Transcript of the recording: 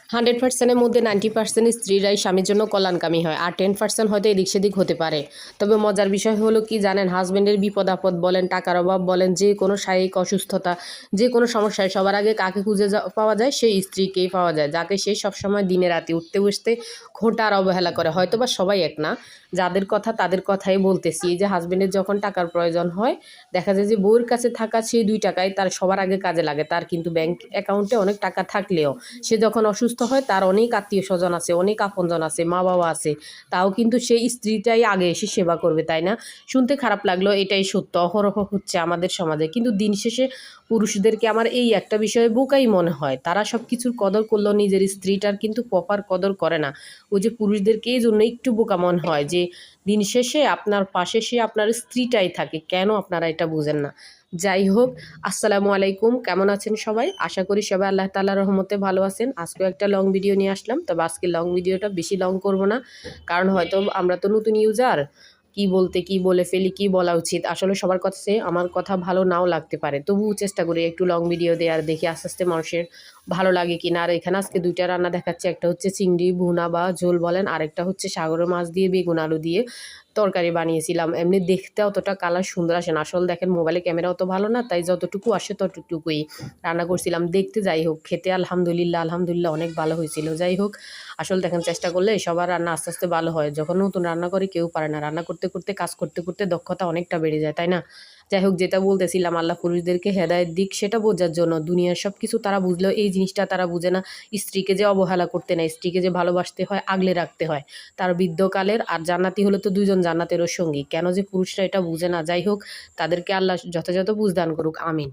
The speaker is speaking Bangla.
100% এর মধ্যে 90% স্ত্রীরাই স্বামীর জন্য কল্যাণকামী হয়, আর 10% হয়তো এদিক সেদিক হতে পারে। তবে মজার বিষয় হলো কি জানেন, হাজব্যান্ডের বিপদ আপদ বলেন, টাকার অভাব বলেন, যে কোনো শারীরিক অসুস্থতা, যে কোনো সমস্যায় সবার আগে কাকে খুঁজে পাওয়া যায়, সেই স্ত্রীকেই পাওয়া যায়, যাকে সে সবসময় দিনে রাতে উঠতে বসতে ঘোঁটার অবহেলা করে। হয়তো বা সবাই এক না, যাদের কথা তাদের কথাই বলতেছি। এই যে হাজব্যান্ডের যখন টাকার প্রয়োজন হয়, দেখা যায় যে বউয়ের কাছে থাকা সেই 2 টাকায় তার সবার আগে কাজে লাগে। তার কিন্তু ব্যাংক অ্যাকাউন্টে অনেক টাকা থাকলেও সে যখন অসুস্থ হয়, তার অনেক আত্মীয় স্বজন আছে, অনেক আপনজন আছে, মা বাবা আছে, তাও কিন্তু সেই স্ত্রীটাই আগে এসে সেবা করবে, তাই না? শুনতে খারাপ লাগলো, এটাই সত্য, অহরহ হচ্ছে আমাদের সমাজে। কিন্তু দিন শেষে পুরুষদেরকে আমার এই একটা বিষয়ে বোকাই মনে হয়, তারা সব কিছুর কদর করলেও নিজের স্ত্রীটার কিন্তু প্রপার কদর করে না। ওই যে পুরুষদেরকে এই জন্য একটু বোকা মনে হয় যে দিন শেষে আপনার পাশে সে আপনার স্ত্রীটাই থাকে, কেন আপনারা এটা বুঝেন না? যাই হোক, আসসালামু আলাইকুম, কেমন আছেন সবাই? আশা করি সবাই আল্লাহ তাআলার রহমতে ভালো আছেন। আজকেও একটা লং ভিডিও নিয়ে আসলাম, তবে আজকে লং ভিডিওটা বেশি লং করব না, কারণ হয়তো আমরা তো নতুন ইউজার, কি বলতে কি বলে ফেলি, কি বলা উচিত আসলে সবার কাছে আমার কথা ভালো নাও লাগতে পারে, তবুও চেষ্টা করি একটু লং ভিডিও দেওয়ার, দেখি আস্তে আস্তে মানুষের ভালো লাগে কিনা। আর এখানে আজকে 2টা রান্না দেখাচ্ছে, একটা হচ্ছে চিংড়ি ভুনা বা ঝোল বলেন, আরেকটা হচ্ছে সাগরের মাছ দিয়ে বেগুন আলু দিয়ে তরকারি বানিয়েছিলাম। এমনি দেখতে অতটা কালার সুন্দর আসে না, আসলে দেখেন মোবাইলে ক্যামেরা অত ভালো না, তাই যতটুকু আসে ততটুকুই রান্না করছিলাম। দেখতে যাই হোক, খেতে আলহামদুলিল্লাহ আলহামদুলিল্লাহ অনেক ভালো হয়েছিল। যাই হোক, আসলে দেখেন চেষ্টা করলে সবার রান্না আস্তে আস্তে ভালো হয়। যখন নতুন রান্না করে কেউ পারে না, রান্না করতে করতে কাজ করতে করতে দক্ষতা অনেকটা বেড়ে যায়, তাই না? যাই হোক, যেটা বলতেছিলাম, আল্লাহ পুরুষদেরকে হেদায়েত দিক সেটা বোঝার জন্য। দুনিয়ার সব কিছু তারা বুঝলেও এই জিনিসটা তারা বুঝে না, স্ত্রীকে যে অবহেলা করতে নেই, স্ত্রীকে যে ভালোবাসতে হয়, আগলে রাখতে হয় তার বৃদ্ধকালের। আর জান্নাতি হলে তো 2জন জান্নাতেরও সঙ্গী, কেন যে পুরুষরা এটা বুঝে না? যাই হোক, তাদেরকে আল্লাহ যথাযথ বুঝদান করুক, আমিন।